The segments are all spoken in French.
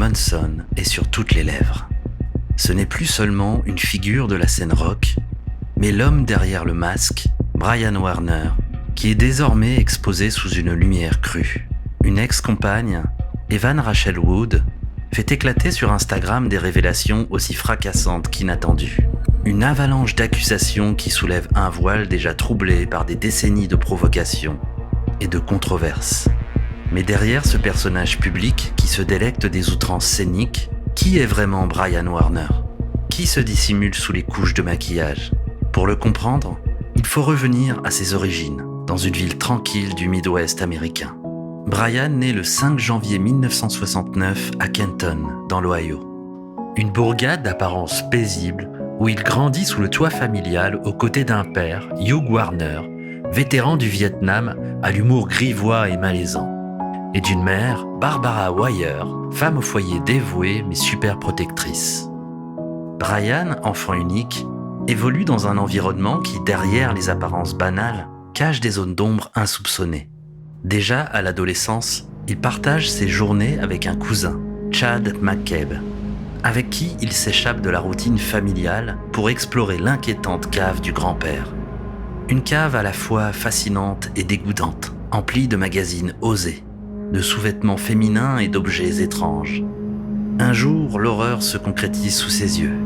Manson est sur toutes les lèvres. Ce n'est plus seulement une figure de la scène rock, mais l'homme derrière le masque, Brian Warner, qui est désormais exposé sous une lumière crue. Une ex-compagne, Evan Rachel Wood, fait éclater sur Instagram des révélations aussi fracassantes qu'inattendues. Une avalanche d'accusations qui soulève un voile déjà troublé par des décennies de provocations et de controverses. Mais derrière ce personnage public qui se délecte des outrances scéniques, qui est vraiment Brian Warner ? Qui se dissimule sous les couches de maquillage ? Pour le comprendre, il faut revenir à ses origines, dans une ville tranquille du Midwest américain. Brian naît le 5 janvier 1969 à Kenton, dans l'Ohio. Une bourgade d'apparence paisible où il grandit sous le toit familial aux côtés d'un père, Hugh Warner, vétéran du Vietnam à l'humour grivois et malaisant, et d'une mère, Barbara Wire, femme au foyer dévouée mais super protectrice. Brian, enfant unique, évolue dans un environnement qui, derrière les apparences banales, cache des zones d'ombre insoupçonnées. Déjà à l'adolescence, il partage ses journées avec un cousin, Chad McCabe, avec qui il s'échappe de la routine familiale pour explorer l'inquiétante cave du grand-père. Une cave à la fois fascinante et dégoûtante, emplie de magazines osés, de sous-vêtements féminins et d'objets étranges. Un jour, l'horreur se concrétise sous ses yeux.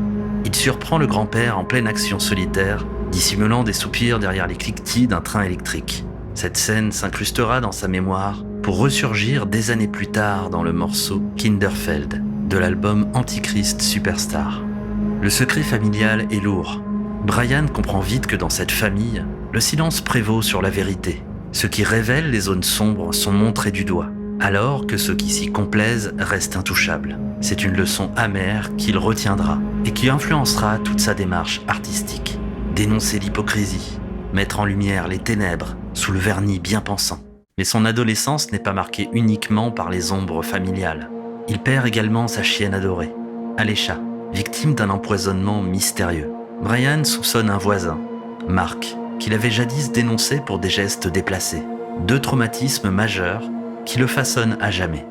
Il surprend le grand-père en pleine action solitaire, dissimulant des soupirs derrière les cliquetis d'un train électrique. Cette scène s'incrustera dans sa mémoire pour ressurgir des années plus tard dans le morceau Kinderfeld de l'album Antichrist Superstar. Le secret familial est lourd. Brian comprend vite que dans cette famille, le silence prévaut sur la vérité. Ceux qui révèlent les zones sombres sont montrés du doigt, alors que ceux qui s'y complaisent restent intouchables. C'est une leçon amère qu'il retiendra et qui influencera toute sa démarche artistique. Dénoncer l'hypocrisie, mettre en lumière les ténèbres sous le vernis bien pensant. Mais son adolescence n'est pas marquée uniquement par les ombres familiales. Il perd également sa chienne adorée, Alécha, victime d'un empoisonnement mystérieux. Brian soupçonne un voisin, Mark, qu'il avait jadis dénoncé pour des gestes déplacés. 2 traumatismes majeurs qui le façonnent à jamais.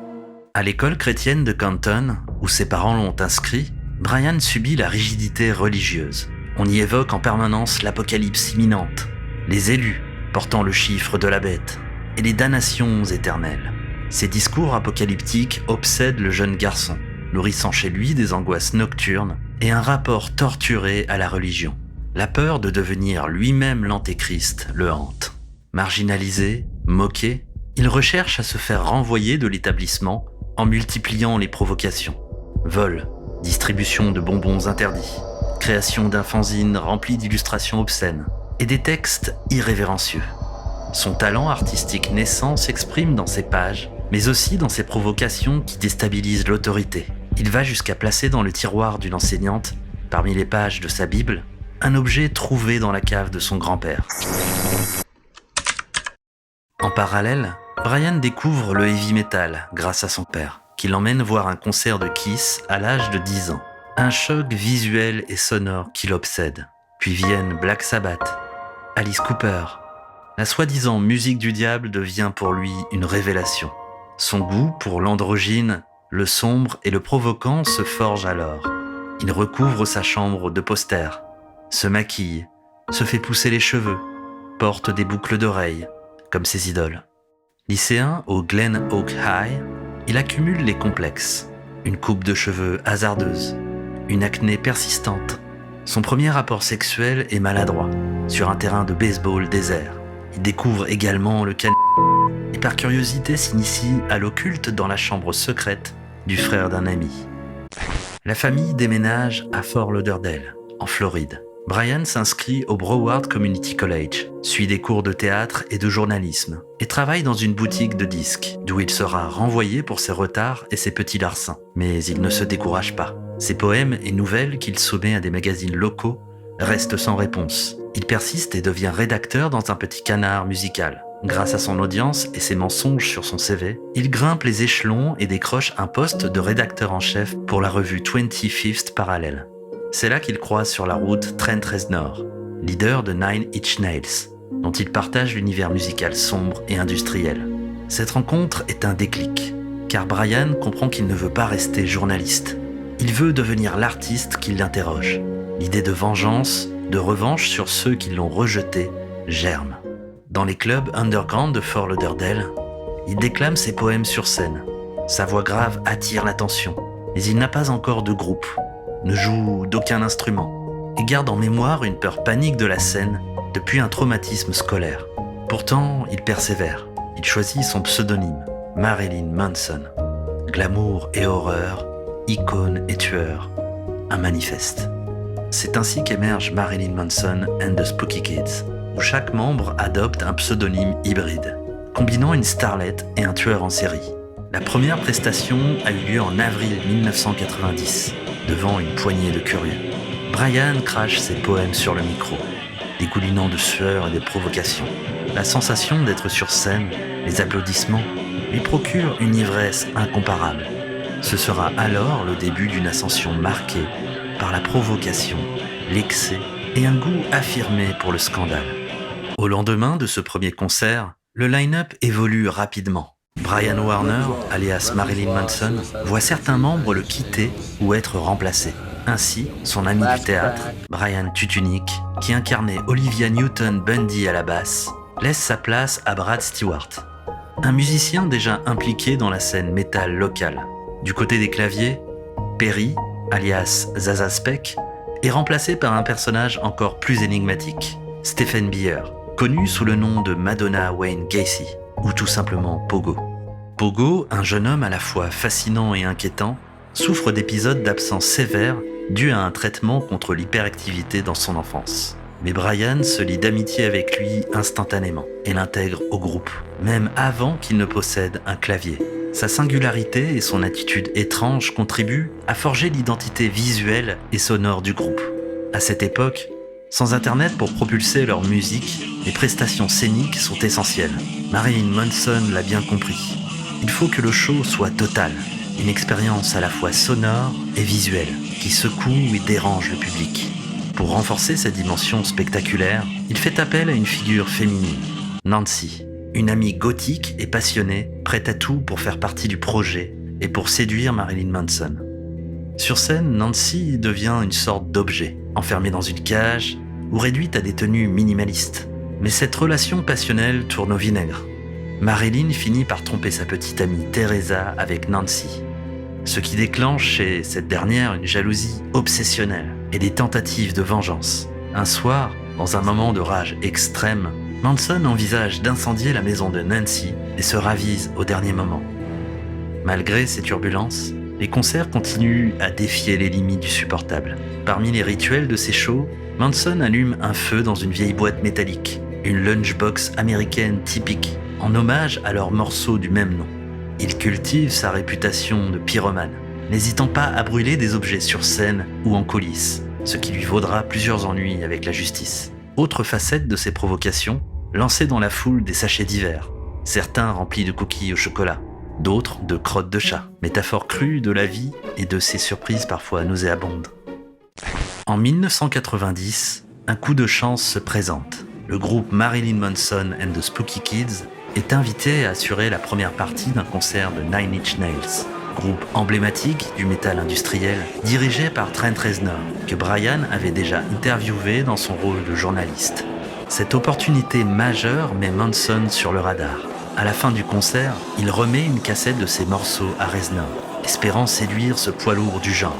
À l'école chrétienne de Canton, où ses parents l'ont inscrit, Brian subit la rigidité religieuse. On y évoque en permanence l'apocalypse imminente, les élus portant le chiffre de la bête et les damnations éternelles. Ces discours apocalyptiques obsèdent le jeune garçon, nourrissant chez lui des angoisses nocturnes et un rapport torturé à la religion. La peur de devenir lui-même l'antéchrist le hante. Marginalisé, moqué, il recherche à se faire renvoyer de l'établissement en multipliant les provocations. Vol, distribution de bonbons interdits, création d'un fanzine rempli d'illustrations obscènes et des textes irrévérencieux. Son talent artistique naissant s'exprime dans ses pages, mais aussi dans ses provocations qui déstabilisent l'autorité. Il va jusqu'à placer dans le tiroir d'une enseignante, parmi les pages de sa Bible, un objet trouvé dans la cave de son grand-père. En parallèle, Brian découvre le heavy metal grâce à son père, qui l'emmène voir un concert de Kiss à l'âge de 10 ans. Un choc visuel et sonore qui l'obsède. Puis viennent Black Sabbath, Alice Cooper. La soi-disant musique du diable devient pour lui une révélation. Son goût pour l'androgyne, le sombre et le provoquant se forge alors. Il recouvre sa chambre de posters, se maquille, se fait pousser les cheveux, porte des boucles d'oreilles, comme ses idoles. Lycéen au Glen Oak High, il accumule les complexes. Une coupe de cheveux hasardeuse, une acné persistante. Son premier rapport sexuel est maladroit, sur un terrain de baseball désert. Il découvre également le cannabis et par curiosité s'initie à l'occulte dans la chambre secrète du frère d'un ami. La famille déménage à Fort Lauderdale, en Floride. Brian s'inscrit au Broward Community College, suit des cours de théâtre et de journalisme, et travaille dans une boutique de disques, d'où il sera renvoyé pour ses retards et ses petits larcins. Mais il ne se décourage pas. Ses poèmes et nouvelles qu'il soumet à des magazines locaux restent sans réponse. Il persiste et devient rédacteur dans un petit canard musical. Grâce à son audience et ses mensonges sur son CV, il grimpe les échelons et décroche un poste de rédacteur en chef pour la revue 25th Parallel. C'est là qu'il croise sur la route Trent Reznor, leader de Nine Inch Nails, dont il partage l'univers musical sombre et industriel. Cette rencontre est un déclic. car Brian comprend qu'il ne veut pas rester journaliste. Il veut devenir l'artiste qui l'interroge. L'idée de vengeance, de revanche sur ceux qui l'ont rejeté, germe. Dans les clubs underground de Fort Lauderdale, il déclame ses poèmes sur scène. Sa voix grave attire l'attention, mais il n'a pas encore de groupe, ne joue d'aucun instrument et garde en mémoire une peur panique de la scène depuis un traumatisme scolaire. Pourtant, il persévère. Il choisit son pseudonyme, Marilyn Manson. Glamour et horreur, icône et tueur, un manifeste. C'est ainsi qu'émerge Marilyn Manson and the Spooky Kids, où chaque membre adopte un pseudonyme hybride, combinant une starlette et un tueur en série. La première prestation a eu lieu en avril 1990, devant une poignée de curieux. Brian crache ses poèmes sur le micro, dégoulinant de sueur et de provocation. La sensation d'être sur scène, les applaudissements, lui procurent une ivresse incomparable. Ce sera alors le début d'une ascension marquée par la provocation, l'excès et un goût affirmé pour le scandale. Au lendemain de ce premier concert, le line-up évolue rapidement. Brian Warner, alias Marilyn Manson, voit certains membres le quitter ou être remplacés. Ainsi, son ami du théâtre, Brian Tutunik, qui incarnait Olivia Newton-Bundy à la basse, laisse sa place à Brad Stewart, un musicien déjà impliqué dans la scène métal locale. Du côté des claviers, Perry, alias Zaza Speck, est remplacé par un personnage encore plus énigmatique, Stephen Beer, connu sous le nom de Madonna Wayne Gacy, ou tout simplement Pogo. Pogo, un jeune homme à la fois fascinant et inquiétant, souffre d'épisodes d'absence sévères dus à un traitement contre l'hyperactivité dans son enfance. Mais Brian se lie d'amitié avec lui instantanément et l'intègre au groupe, même avant qu'il ne possède un clavier. Sa singularité et son attitude étrange contribuent à forger l'identité visuelle et sonore du groupe. À cette époque, sans Internet pour propulser leur musique, les prestations scéniques sont essentielles. Marilyn Manson l'a bien compris. Il faut que le show soit total, une expérience à la fois sonore et visuelle, qui secoue et dérange le public. Pour renforcer sa dimension spectaculaire, il fait appel à une figure féminine, Nancy, une amie gothique et passionnée, prête à tout pour faire partie du projet et pour séduire Marilyn Manson. Sur scène, Nancy devient une sorte d'objet, enfermée dans une cage ou réduite à des tenues minimalistes. Mais cette relation passionnelle tourne au vinaigre. Marilyn finit par tromper sa petite amie Teresa avec Nancy, ce qui déclenche chez cette dernière une jalousie obsessionnelle et des tentatives de vengeance. Un soir, dans un moment de rage extrême, Manson envisage d'incendier la maison de Nancy et se ravise au dernier moment. Malgré ces turbulences, les concerts continuent à défier les limites du supportable. Parmi les rituels de ces shows, Manson allume un feu dans une vieille boîte métallique, une lunchbox américaine typique, en hommage à leur morceau du même nom. Il cultive sa réputation de pyromane, n'hésitant pas à brûler des objets sur scène ou en coulisses, ce qui lui vaudra plusieurs ennuis avec la justice. Autre facette de ses provocations, lancer dans la foule des sachets divers, certains remplis de coquilles au chocolat, d'autres de crottes de chat, métaphore crue de la vie et de ses surprises parfois nauséabondes. En 1990, un coup de chance se présente. Le groupe Marilyn Manson and the Spooky Kids est invité à assurer la première partie d'un concert de Nine Inch Nails, groupe emblématique du métal industriel dirigé par Trent Reznor, que Brian avait déjà interviewé dans son rôle de journaliste. Cette opportunité majeure met Manson sur le radar. À la fin du concert, il remet une cassette de ses morceaux à Reznor, espérant séduire ce poids lourd du genre.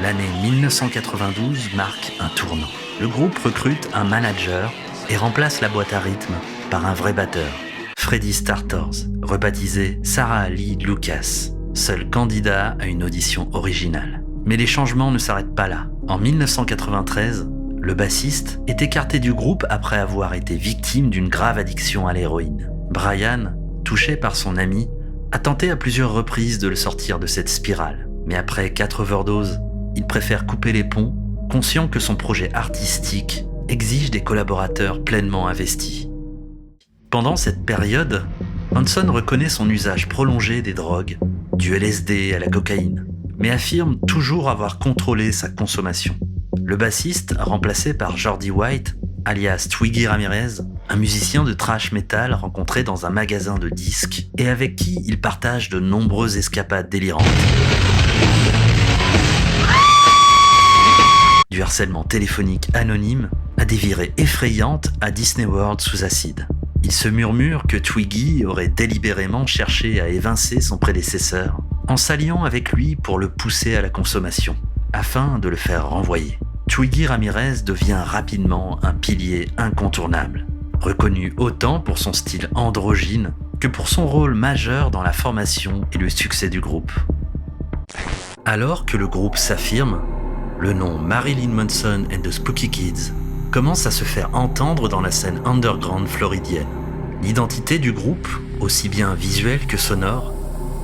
L'année 1992 marque un tournant. Le groupe recrute un manager et remplace la boîte à rythme par un vrai batteur, Freddie Starters, rebaptisé Sarah Lee Lucas, seul candidat à une audition originale. Mais les changements ne s'arrêtent pas là. En 1993, le bassiste est écarté du groupe après avoir été victime d'une grave addiction à l'héroïne. Brian, touché par son ami, a tenté à plusieurs reprises de le sortir de cette spirale. Mais après 4 overdoses, il préfère couper les ponts, conscient que son projet artistique exige des collaborateurs pleinement investis. Pendant cette période, Manson reconnaît son usage prolongé des drogues, du LSD à la cocaïne, mais affirme toujours avoir contrôlé sa consommation. Le bassiste, remplacé par Jordi White, alias Twiggy Ramirez, un musicien de thrash metal rencontré dans un magasin de disques et avec qui il partage de nombreuses escapades délirantes. Du harcèlement téléphonique anonyme à des virées effrayantes à Disney World sous acide. Il se murmure que Twiggy aurait délibérément cherché à évincer son prédécesseur en s'alliant avec lui pour le pousser à la consommation, afin de le faire renvoyer. Twiggy Ramirez devient rapidement un pilier incontournable, reconnu autant pour son style androgyne que pour son rôle majeur dans la formation et le succès du groupe. Alors que le groupe s'affirme, le nom Marilyn Manson and the Spooky Kids commence à se faire entendre dans la scène underground floridienne. L'identité du groupe, aussi bien visuelle que sonore,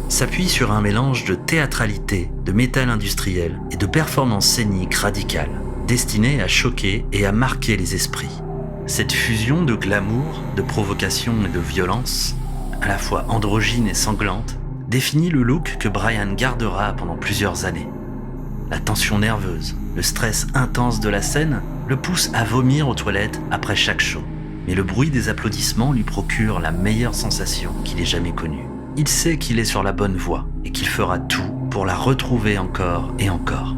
s'appuie sur un mélange de théâtralité, de métal industriel et de performances scéniques radicales, destinées à choquer et à marquer les esprits. Cette fusion de glamour, de provocation et de violence, à la fois androgyne et sanglante, définit le look que Brian gardera pendant plusieurs années. La tension nerveuse, le stress intense de la scène le poussent à vomir aux toilettes après chaque show. Mais le bruit des applaudissements lui procure la meilleure sensation qu'il ait jamais connue. Il sait qu'il est sur la bonne voie et qu'il fera tout pour la retrouver encore et encore.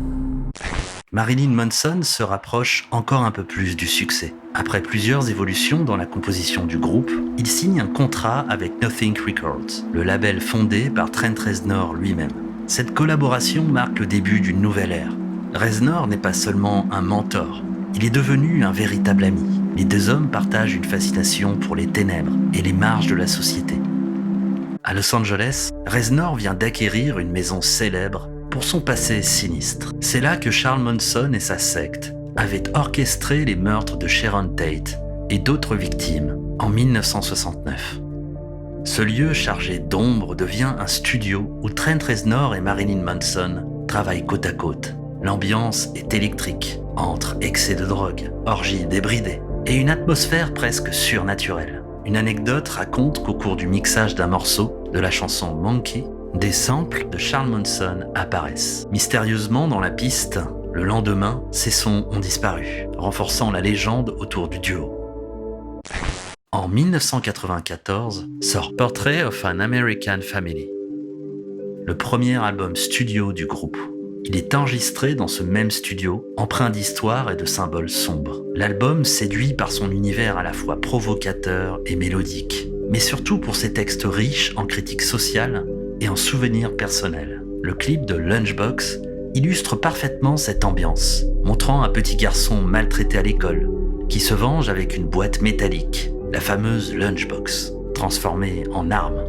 Marilyn Manson se rapproche encore un peu plus du succès. Après plusieurs évolutions dans la composition du groupe, il signe un contrat avec Nothing Records, le label fondé par Trent Reznor lui-même. Cette collaboration marque le début d'une nouvelle ère. Reznor n'est pas seulement un mentor, il est devenu un véritable ami. Les deux hommes partagent une fascination pour les ténèbres et les marges de la société. À Los Angeles, Reznor vient d'acquérir une maison célèbre pour son passé sinistre. C'est là que Charles Manson et sa secte avaient orchestré les meurtres de Sharon Tate et d'autres victimes en 1969. Ce lieu chargé d'ombre devient un studio où Trent Reznor et Marilyn Manson travaillent côte à côte. L'ambiance est électrique, entre excès de drogue, orgies débridées et une atmosphère presque surnaturelle. Une anecdote raconte qu'au cours du mixage d'un morceau de la chanson Monkey, des samples de Charles Manson apparaissent. Mystérieusement dans la piste, le lendemain, ces sons ont disparu, renforçant la légende autour du duo. En 1994 sort Portrait of an American Family, le premier album studio du groupe. Il est enregistré dans ce même studio, empreint d'histoire et de symboles sombres. L'album séduit par son univers à la fois provocateur et mélodique, mais surtout pour ses textes riches en critiques sociales et en souvenirs personnels. Le clip de Lunchbox illustre parfaitement cette ambiance, montrant un petit garçon maltraité à l'école, qui se venge avec une boîte métallique, la fameuse Lunchbox, transformée en arme.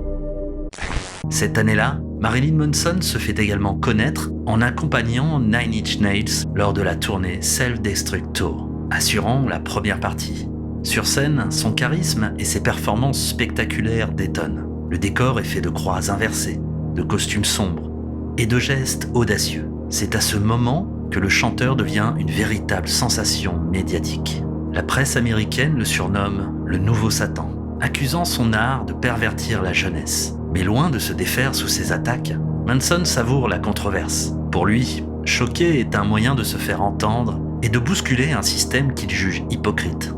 Cette année-là, Marilyn Manson se fait également connaître en accompagnant Nine Inch Nails lors de la tournée Self-Destruct Tour, assurant la première partie. Sur scène, son charisme et ses performances spectaculaires détonnent. Le décor est fait de croix inversées, de costumes sombres et de gestes audacieux. C'est à ce moment que le chanteur devient une véritable sensation médiatique. La presse américaine le surnomme le nouveau Satan, accusant son art de pervertir la jeunesse. Mais loin de se défaire sous ses attaques, Manson savoure la controverse. Pour lui, choquer est un moyen de se faire entendre et de bousculer un système qu'il juge hypocrite.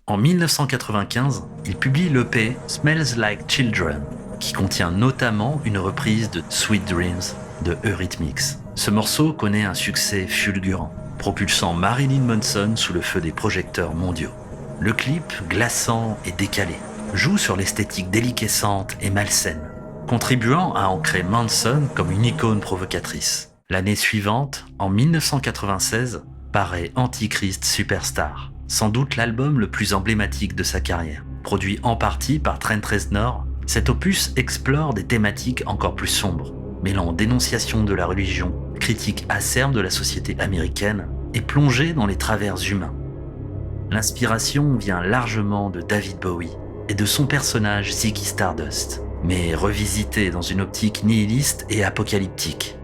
En 1995, il publie l'EP Smells Like Children, qui contient notamment une reprise de Sweet Dreams de Eurythmics. Ce morceau connaît un succès fulgurant, propulsant Marilyn Manson sous le feu des projecteurs mondiaux. Le clip, glaçant et décalé, joue sur l'esthétique déliquescente et malsaine, contribuant à ancrer Manson comme une icône provocatrice. L'année suivante, en 1996, paraît Antichrist Superstar, sans doute l'album le plus emblématique de sa carrière. Produit en partie par Trent Reznor, cet opus explore des thématiques encore plus sombres, mêlant dénonciation de la religion, critique acerbe de la société américaine et plongée dans les travers humains. L'inspiration vient largement de David Bowie et de son personnage Ziggy Stardust, mais revisité dans une optique nihiliste et apocalyptique.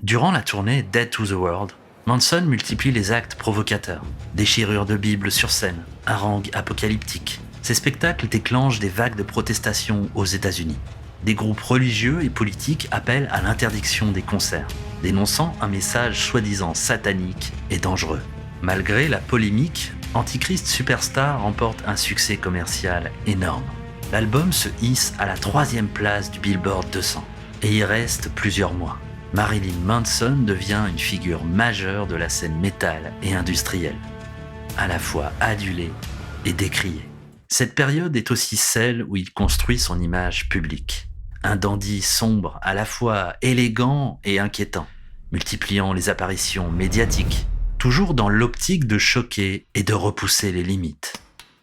Durant la tournée Dead to the World, Manson multiplie les actes provocateurs, déchirures de Bible sur scène, harangues apocalyptiques. Ces spectacles déclenchent des vagues de protestations aux États-Unis. Des groupes religieux et politiques appellent à l'interdiction des concerts, dénonçant un message soi-disant satanique et dangereux. Malgré la polémique, Antichrist Superstar remporte un succès commercial énorme. L'album se hisse à la 3e place du Billboard 200 et y reste plusieurs mois. Marilyn Manson devient une figure majeure de la scène métal et industrielle, à la fois adulée et décriée. Cette période est aussi celle où il construit son image publique. Un dandy sombre, à la fois élégant et inquiétant, multipliant les apparitions médiatiques, toujours dans l'optique de choquer et de repousser les limites.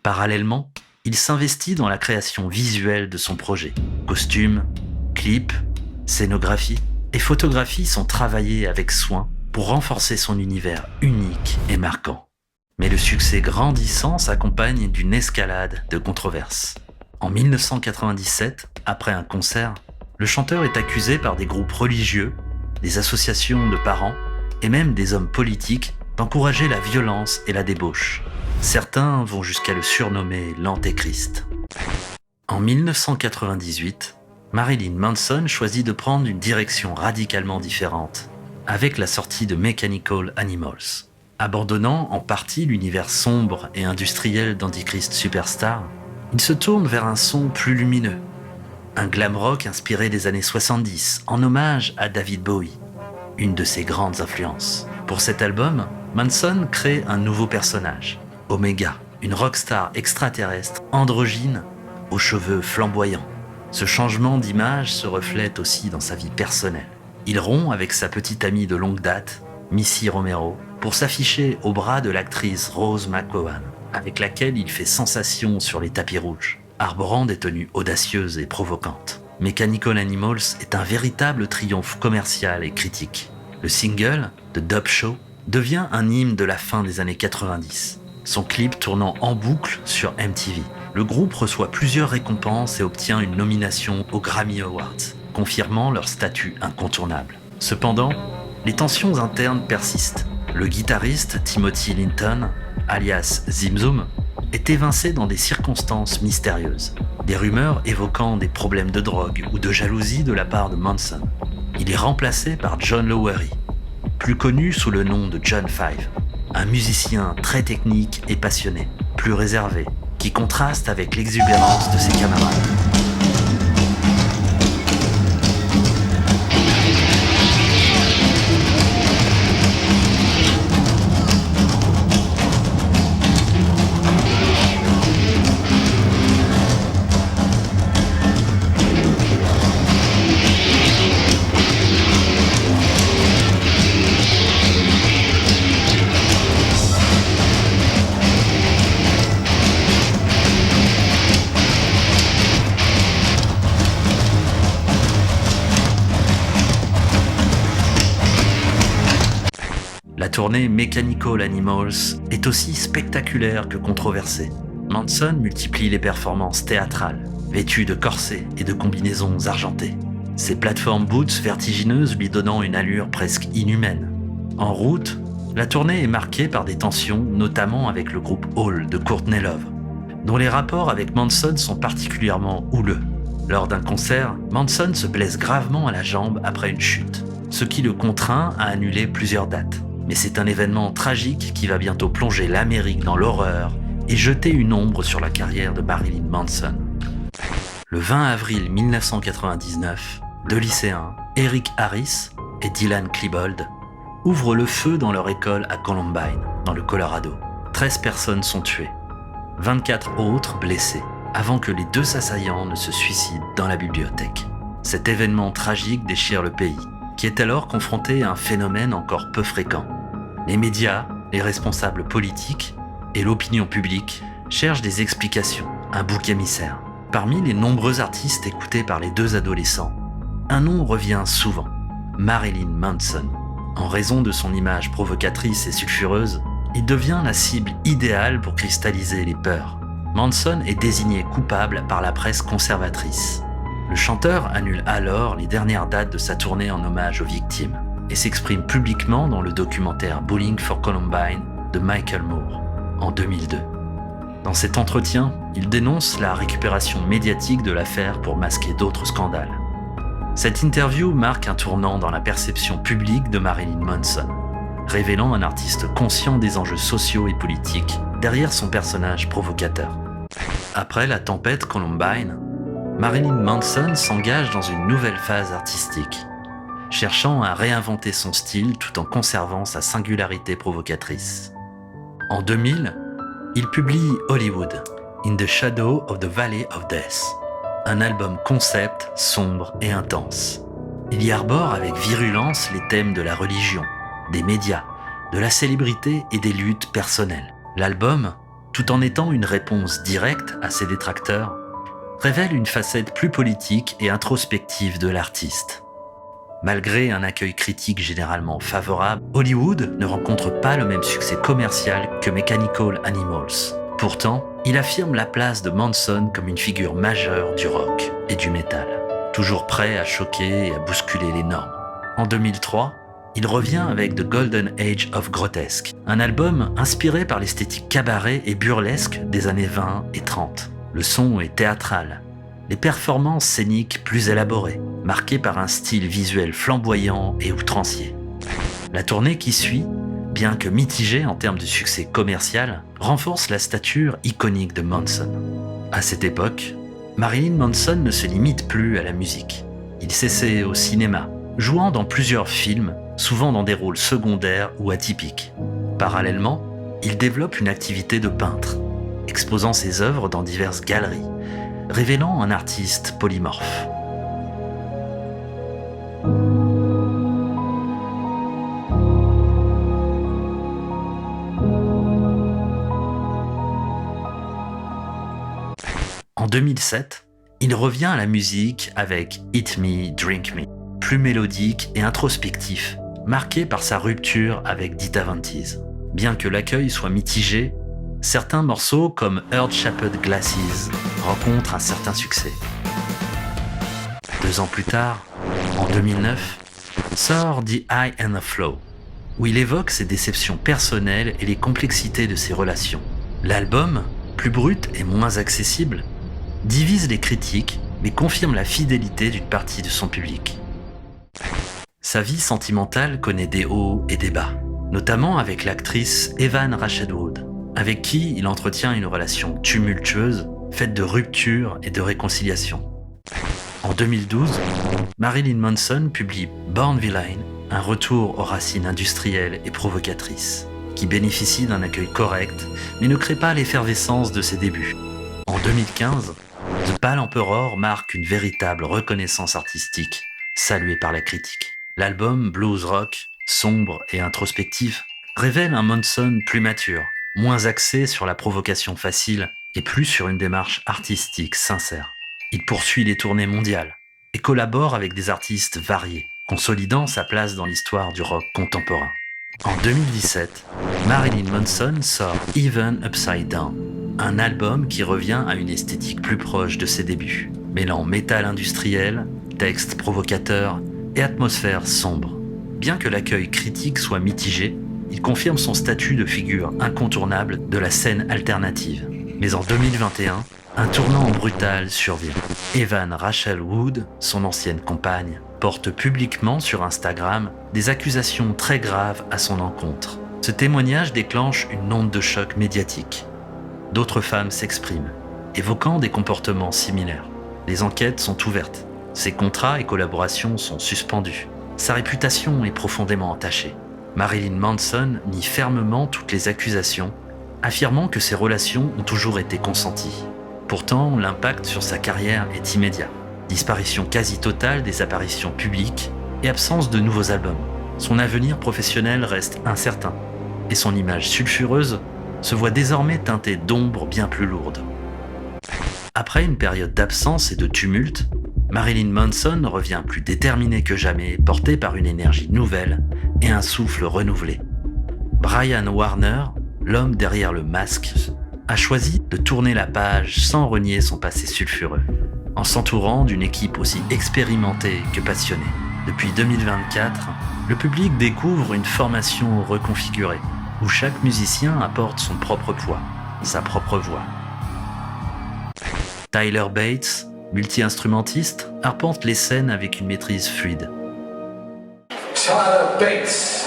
Parallèlement, il s'investit dans la création visuelle de son projet. Costumes, clips, scénographie et photographie sont travaillés avec soin pour renforcer son univers unique et marquant. Mais le succès grandissant s'accompagne d'une escalade de controverses. En 1997, après un concert, le chanteur est accusé par des groupes religieux, des associations de parents et même des hommes politiques d'encourager la violence et la débauche. Certains vont jusqu'à le surnommer l'Antéchrist. En 1998, Marilyn Manson choisit de prendre une direction radicalement différente avec la sortie de Mechanical Animals. Abandonnant en partie l'univers sombre et industriel d'Antichrist Superstar, il se tourne vers un son plus lumineux, un glam rock inspiré des années 70 en hommage à David Bowie, une de ses grandes influences. Pour cet album, Manson crée un nouveau personnage, Omega, une rockstar extraterrestre androgyne aux cheveux flamboyants. Ce changement d'image se reflète aussi dans sa vie personnelle. Il rompt avec sa petite amie de longue date, Missy Romero, pour s'afficher au bras de l'actrice Rose McGowan, avec laquelle il fait sensation sur les tapis rouges, arborant des tenues audacieuses et provocantes. Mechanical Animals est un véritable triomphe commercial et critique. Le single, The Dope Show, devient un hymne de la fin des années 90, son clip tournant en boucle sur MTV. Le groupe reçoit plusieurs récompenses et obtient une nomination aux Grammy Awards, confirmant leur statut incontournable. Cependant, les tensions internes persistent. Le guitariste Timothy Linton, alias Zim Zoom, est évincé dans des circonstances mystérieuses. Des rumeurs évoquant des problèmes de drogue ou de jalousie de la part de Manson. Il est remplacé par John Lowery, plus connu sous le nom de John Five, un musicien très technique et passionné, plus réservé, qui contraste avec l'exubérance de ses camarades. La tournée Mechanical Animals est aussi spectaculaire que controversée. Manson multiplie les performances théâtrales, vêtues de corsets et de combinaisons argentées. Ses plateformes boots vertigineuses lui donnant une allure presque inhumaine. En route, la tournée est marquée par des tensions, notamment avec le groupe Hall de Courtney Love, dont les rapports avec Manson sont particulièrement houleux. Lors d'un concert, Manson se blesse gravement à la jambe après une chute, ce qui le contraint à annuler plusieurs dates. Mais c'est un événement tragique qui va bientôt plonger l'Amérique dans l'horreur et jeter une ombre sur la carrière de Marilyn Manson. Le 20 avril 1999, deux lycéens, Eric Harris et Dylan Klebold, ouvrent le feu dans leur école à Columbine, dans le Colorado. 13 personnes sont tuées, 24 autres blessées, avant que les deux assaillants ne se suicident dans la bibliothèque. Cet événement tragique déchire le pays, qui est alors confronté à un phénomène encore peu fréquent. Les médias, les responsables politiques et l'opinion publique cherchent des explications, un bouc émissaire. Parmi les nombreux artistes écoutés par les deux adolescents, un nom revient souvent, Marilyn Manson. En raison de son image provocatrice et sulfureuse, il devient la cible idéale pour cristalliser les peurs. Manson est désigné coupable par la presse conservatrice. Le chanteur annule alors les dernières dates de sa tournée en hommage aux victimes et s'exprime publiquement dans le documentaire Bowling for Columbine de Michael Moore en 2002. Dans cet entretien, il dénonce la récupération médiatique de l'affaire pour masquer d'autres scandales. Cette interview marque un tournant dans la perception publique de Marilyn Manson, révélant un artiste conscient des enjeux sociaux et politiques derrière son personnage provocateur. Après la tempête Columbine, Marilyn Manson s'engage dans une nouvelle phase artistique, cherchant à réinventer son style tout en conservant sa singularité provocatrice. En 2000, il publie Hollywood, In the Shadow of the Valley of Death, un album concept sombre et intense. Il y arbore avec virulence les thèmes de la religion, des médias, de la célébrité et des luttes personnelles. L'album, tout en étant une réponse directe à ses détracteurs, révèle une facette plus politique et introspective de l'artiste. Malgré un accueil critique généralement favorable, Hollywood ne rencontre pas le même succès commercial que Mechanical Animals. Pourtant, il affirme la place de Manson comme une figure majeure du rock et du métal, toujours prêt à choquer et à bousculer les normes. En 2003, il revient avec The Golden Age of Grotesque, un album inspiré par l'esthétique cabaret et burlesque des années 20 et 30. Le son est théâtral, les performances scéniques plus élaborées, marquées par un style visuel flamboyant et outrancier. La tournée qui suit, bien que mitigée en termes de succès commercial, renforce la stature iconique de Manson. À cette époque, Marilyn Manson ne se limite plus à la musique. Il s'essaie au cinéma, jouant dans plusieurs films, souvent dans des rôles secondaires ou atypiques. Parallèlement, il développe une activité de peintre, exposant ses œuvres dans diverses galeries, révélant un artiste polymorphe. En 2007, il revient à la musique avec Eat Me, Drink Me, plus mélodique et introspectif, marqué par sa rupture avec Dita Von Teese. Bien que l'accueil soit mitigé, certains morceaux comme Earth-Shaped Glasses rencontrent un certain succès. 2 ans plus tard, en 2009, sort The High and the Flow, où il évoque ses déceptions personnelles et les complexités de ses relations. L'album, plus brut et moins accessible, divise les critiques mais confirme la fidélité d'une partie de son public. Sa vie sentimentale connaît des hauts et des bas, notamment avec l'actrice Evan Rachel Wood, avec qui il entretient une relation tumultueuse, faite de ruptures et de réconciliations. En 2012, Marilyn Manson publie Born Villain, un retour aux racines industrielles et provocatrices, qui bénéficie d'un accueil correct, mais ne crée pas l'effervescence de ses débuts. En 2015, The Pale Emperor marque une véritable reconnaissance artistique, saluée par la critique. L'album blues rock, sombre et introspectif, révèle un Manson plus mature, moins axé sur la provocation facile et plus sur une démarche artistique sincère. Il poursuit les tournées mondiales et collabore avec des artistes variés, consolidant sa place dans l'histoire du rock contemporain. En 2017, Marilyn Manson sort Even Upside Down, un album qui revient à une esthétique plus proche de ses débuts, mêlant métal industriel, textes provocateurs et atmosphère sombre. Bien que l'accueil critique soit mitigé, il confirme son statut de figure incontournable de la scène alternative. Mais en 2021, un tournant brutal survient. Evan Rachel Wood, son ancienne compagne, porte publiquement sur Instagram des accusations très graves à son encontre. Ce témoignage déclenche une onde de choc médiatique. D'autres femmes s'expriment, évoquant des comportements similaires. Les enquêtes sont ouvertes. Ses contrats et collaborations sont suspendus. Sa réputation est profondément entachée. Marilyn Manson nie fermement toutes les accusations, affirmant que ses relations ont toujours été consenties. Pourtant, l'impact sur sa carrière est immédiat. Disparition quasi totale des apparitions publiques et absence de nouveaux albums. Son avenir professionnel reste incertain et son image sulfureuse se voit désormais teintée d'ombres bien plus lourdes. Après une période d'absence et de tumulte, Marilyn Manson revient plus déterminé que jamais, porté par une énergie nouvelle et un souffle renouvelé. Brian Warner, l'homme derrière le masque, a choisi de tourner la page sans renier son passé sulfureux, en s'entourant d'une équipe aussi expérimentée que passionnée. Depuis 2024, le public découvre une formation reconfigurée, où chaque musicien apporte son propre poids, sa propre voix. Tyler Bates, multi-instrumentiste, arpente les scènes avec une maîtrise fluide. Tyler Bates.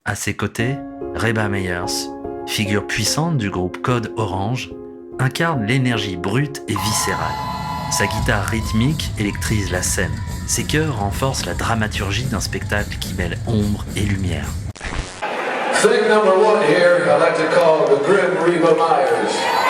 À ses côtés, Reba Meyers, figure puissante du groupe Code Orange, incarne l'énergie brute et viscérale. Sa guitare rythmique électrise la scène. Ses chœurs renforcent la dramaturgie d'un spectacle qui mêle ombre et lumière. Thing number one here, I like to call the Grim Reba Myers.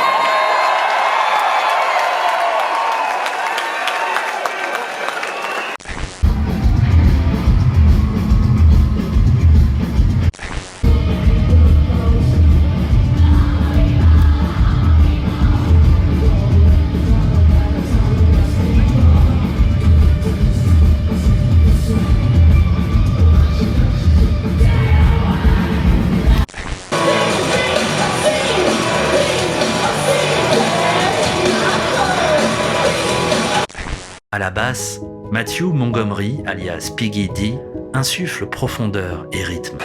À la basse, Matthew Montgomery, alias Piggy D, insuffle profondeur et rythme.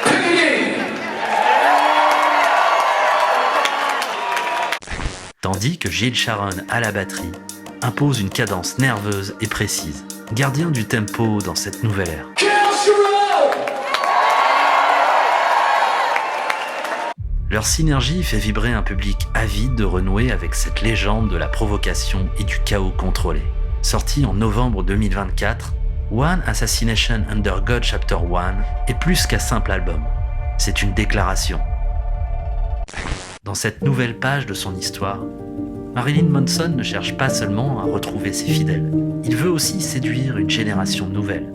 Tandis que Gil Sharon à la batterie impose une cadence nerveuse et précise, gardien du tempo dans cette nouvelle ère. Leur synergie fait vibrer un public avide de renouer avec cette légende de la provocation et du chaos contrôlé. Sorti en novembre 2024, One Assassination Under God Chapter 1 est plus qu'un simple album. C'est une déclaration. Dans cette nouvelle page de son histoire, Marilyn Manson ne cherche pas seulement à retrouver ses fidèles. Il veut aussi séduire une génération nouvelle,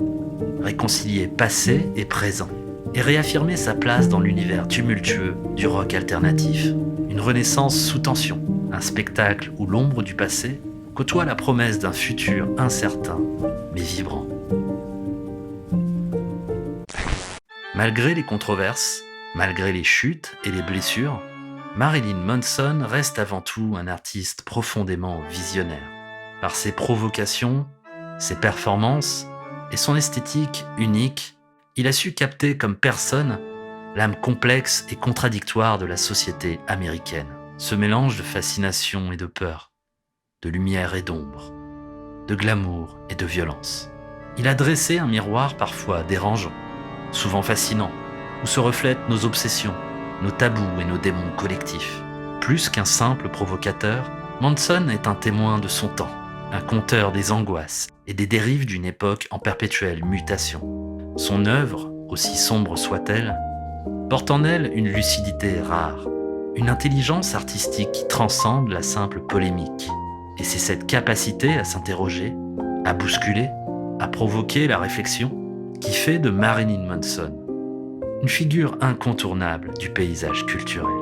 réconcilier passé et présent, et réaffirmer sa place dans l'univers tumultueux du rock alternatif. Une renaissance sous tension, un spectacle où l'ombre du passé côtoie la promesse d'un futur incertain mais vibrant. Malgré les controverses, malgré les chutes et les blessures, Marilyn Manson reste avant tout un artiste profondément visionnaire. Par ses provocations, ses performances et son esthétique unique, il a su capter comme personne l'âme complexe et contradictoire de la société américaine. Ce mélange de fascination et de peur, de lumière et d'ombre, de glamour et de violence. Il a dressé un miroir parfois dérangeant, souvent fascinant, où se reflètent nos obsessions, nos tabous et nos démons collectifs. Plus qu'un simple provocateur, Manson est un témoin de son temps, un conteur des angoisses et des dérives d'une époque en perpétuelle mutation. Son œuvre, aussi sombre soit-elle, porte en elle une lucidité rare, une intelligence artistique qui transcende la simple polémique. Et c'est cette capacité à s'interroger, à bousculer, à provoquer la réflexion qui fait de Marilyn Manson une figure incontournable du paysage culturel.